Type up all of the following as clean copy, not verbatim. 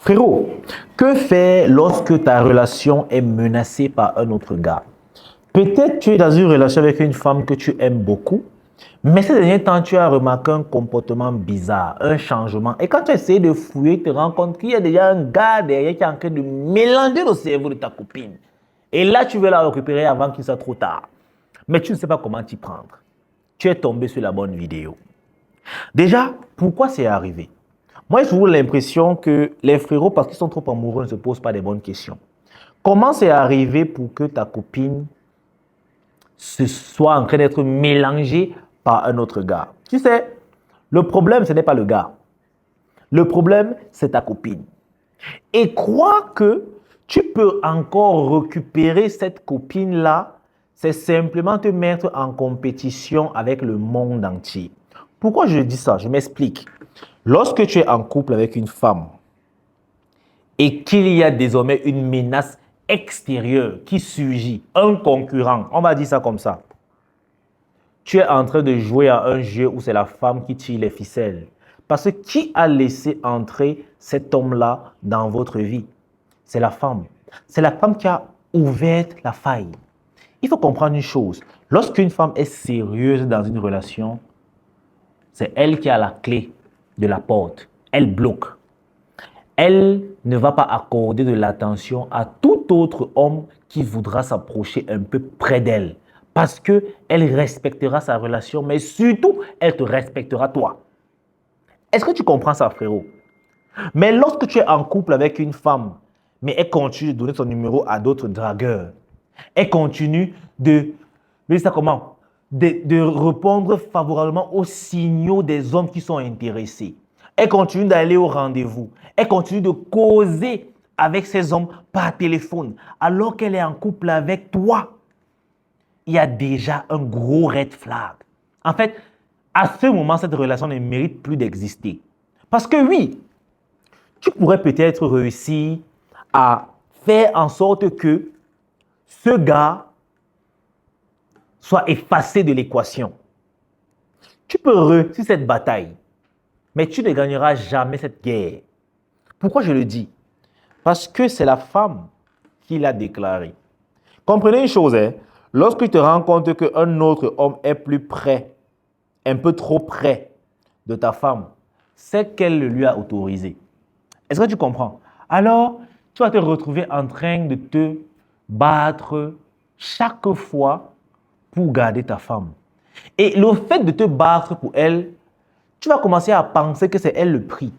Frérot, que faire lorsque ta relation est menacée par un autre gars? Peut-être tu es dans une relation avec une femme que tu aimes beaucoup, mais ces derniers temps, tu as remarqué un comportement bizarre, un changement. Et quand tu essaies de fouiller, tu te rends compte qu'il y a déjà un gars derrière qui est en train de mélanger le cerveau de ta copine. Et là, tu veux la récupérer avant qu'il soit trop tard. Mais tu ne sais pas comment t'y prendre. Tu es tombé sur la bonne vidéo. Déjà, pourquoi c'est arrivé? Moi, j'ai toujours l'impression que les frérots, parce qu'ils sont trop amoureux, ne se posent pas des bonnes questions. Comment c'est arrivé pour que ta copine se soit en train d'être mélangée par un autre gars? Tu sais, le problème, ce n'est pas le gars. Le problème, c'est ta copine. Et crois que tu peux encore récupérer cette copine-là, c'est simplement te mettre en compétition avec le monde entier. Pourquoi je dis ça? Je m'explique. Lorsque tu es en couple avec une femme et qu'il y a désormais une menace extérieure qui surgit, un concurrent, on va dire ça comme ça, tu es en train de jouer à un jeu où c'est la femme qui tire les ficelles. Parce que qui a laissé entrer cet homme-là dans votre vie? C'est la femme. C'est la femme qui a ouvert la faille. Il faut comprendre une chose. Lorsqu'une femme est sérieuse dans une relation, c'est elle qui a la clé de la porte. Elle bloque. Elle ne va pas accorder de l'attention à tout autre homme qui voudra s'approcher un peu près d'elle. Parce qu'elle respectera sa relation, mais surtout, elle te respectera toi. Est-ce que tu comprends ça, frérot? Mais lorsque tu es en couple avec une femme, mais elle continue de donner son numéro à d'autres dragueurs, elle continue mais ça comment? De répondre favorablement aux signaux des hommes qui sont intéressés. Elle continue d'aller au rendez-vous. Elle continue de causer avec ces hommes par téléphone, alors qu'elle est en couple avec toi. Il y a déjà un gros red flag. En fait, à ce moment, cette relation ne mérite plus d'exister. Parce que oui, tu pourrais peut-être réussir à faire en sorte que ce gars soit effacé de l'équation. Tu peux réussir cette bataille, mais tu ne gagneras jamais cette guerre. Pourquoi je le dis? Parce que c'est la femme qui l'a déclaré. Comprenez une chose, hein? Lorsque tu te rends compte qu'un autre homme est plus près, un peu trop près de ta femme, c'est qu'elle le lui a autorisé. Est-ce que tu comprends? Alors, tu vas te retrouver en train de te battre chaque fois pour garder ta femme. Et le fait de te battre pour elle, tu vas commencer à penser que c'est elle le prix.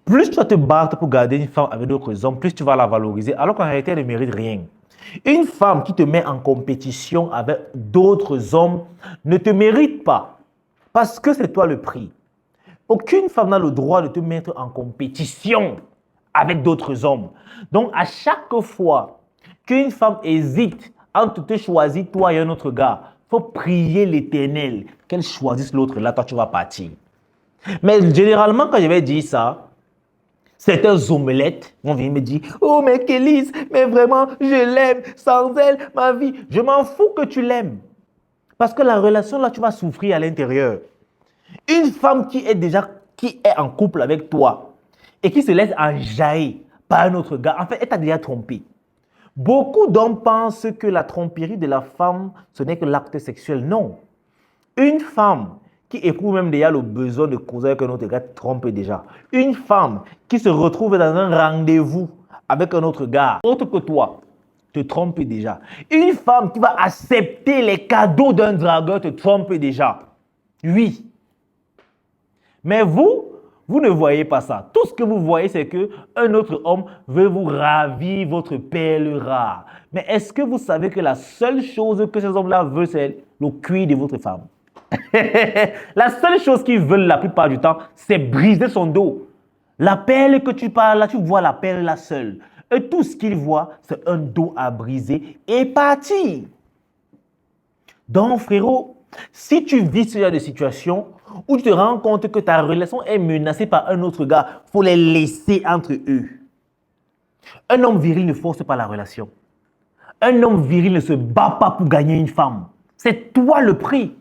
Plus tu vas te battre pour garder une femme avec d'autres hommes, plus tu vas la valoriser, alors qu'en réalité, elle ne mérite rien. Une femme qui te met en compétition avec d'autres hommes ne te mérite pas, parce que c'est toi le prix. Aucune femme n'a le droit de te mettre en compétition avec d'autres hommes. Donc, à chaque fois qu'une femme hésite entre te choisir toi et un autre gars, il faut prier l'Éternel qu'elle choisisse l'autre. Là, toi, tu vas partir. Mais généralement, quand je vais dire ça, certains omelettes vont venir me dire « Oh, mais Kélis, mais vraiment, je l'aime. Sans elle, ma vie. » Je m'en fous que tu l'aimes. Parce que la relation, là, tu vas souffrir à l'intérieur. Une femme qui est en couple avec toi et qui se laisse enjailler par un autre gars, en fait, elle t'a déjà trompé. Beaucoup d'hommes pensent que la tromperie de la femme, ce n'est que l'acte sexuel. Non. Une femme qui éprouve même déjà le besoin de causer avec un autre gars trompe déjà. Une femme qui se retrouve dans un rendez-vous avec un autre gars, autre que toi, te trompe déjà. Une femme qui va accepter les cadeaux d'un dragueur te trompe déjà. Oui. Mais vous ne voyez pas ça. Tout ce que vous voyez, c'est qu'un autre homme veut vous ravir votre perle rare. Mais est-ce que vous savez que la seule chose que ces hommes-là veulent, c'est le cuir de votre femme? La seule chose qu'ils veulent la plupart du temps, c'est briser son dos. La perle que tu parles là, tu vois la perle là seule. Et tout ce qu'ils voient, c'est un dos à briser et partir. Donc, frérot, si tu vis ce genre de situation où tu te rends compte que ta relation est menacée par un autre gars, il faut les laisser entre eux. Un homme viril ne force pas la relation. Un homme viril ne se bat pas pour gagner une femme. C'est toi le prix.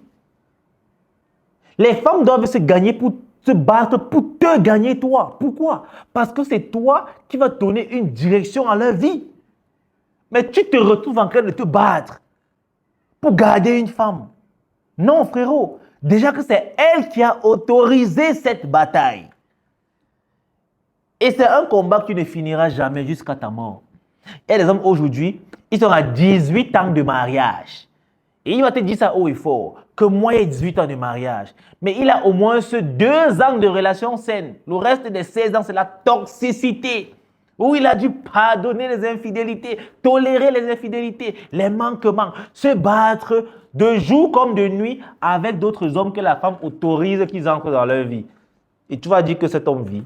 Les femmes doivent se gagner pour se battre pour te gagner toi. Pourquoi? Parce que c'est toi qui vas donner une direction à leur vie. Mais tu te retrouves en train de te battre pour garder une femme. Non, frérot. Déjà que c'est elle qui a autorisé cette bataille. Et c'est un combat qui ne finira jamais jusqu'à ta mort. Et les hommes aujourd'hui, ils sont à 18 ans de mariage. Et il va te dire ça haut et fort, que moi, j'ai 18 ans de mariage. Mais il a au moins 2 ans de relation saine. Le reste des 16 ans, c'est la toxicité. Où il a dû pardonner les infidélités, tolérer les infidélités, les manquements, se battre de jour comme de nuit avec d'autres hommes que la femme autorise qu'ils entrent dans leur vie. Et tu vas dire que cet homme vit.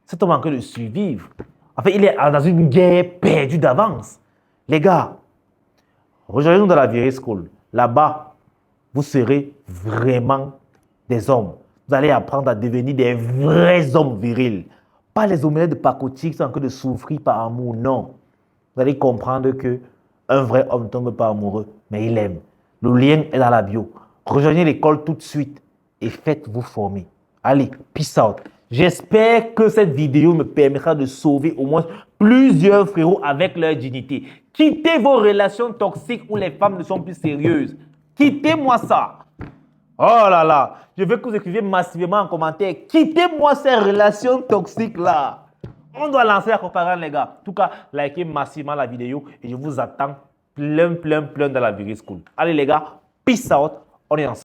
Cet homme est en train de survivre. En fait, il est dans une guerre perdue d'avance. Les gars, rejoignez-nous dans la Viril School. Là-bas, vous serez vraiment des hommes. Vous allez apprendre à devenir des vrais hommes virils. Pas les omelettes de pacotille qui sont en train de souffrir par amour, non. Vous allez comprendre qu'un vrai homme ne tombe pas amoureux, mais il aime. Le lien est dans la bio. Rejoignez l'école tout de suite et faites-vous former. Allez, peace out. J'espère que cette vidéo me permettra de sauver au moins plusieurs frérots avec leur dignité. Quittez vos relations toxiques où les femmes ne sont plus sérieuses. Quittez-moi ça. Oh là là, je veux que vous écriviez massivement en commentaire. Quittez-moi ces relations toxiques-là. On doit lancer la propagande, les gars. En tout cas, likez massivement la vidéo et je vous attends plein dans la Viril School. Allez les gars, peace out. On est ensemble.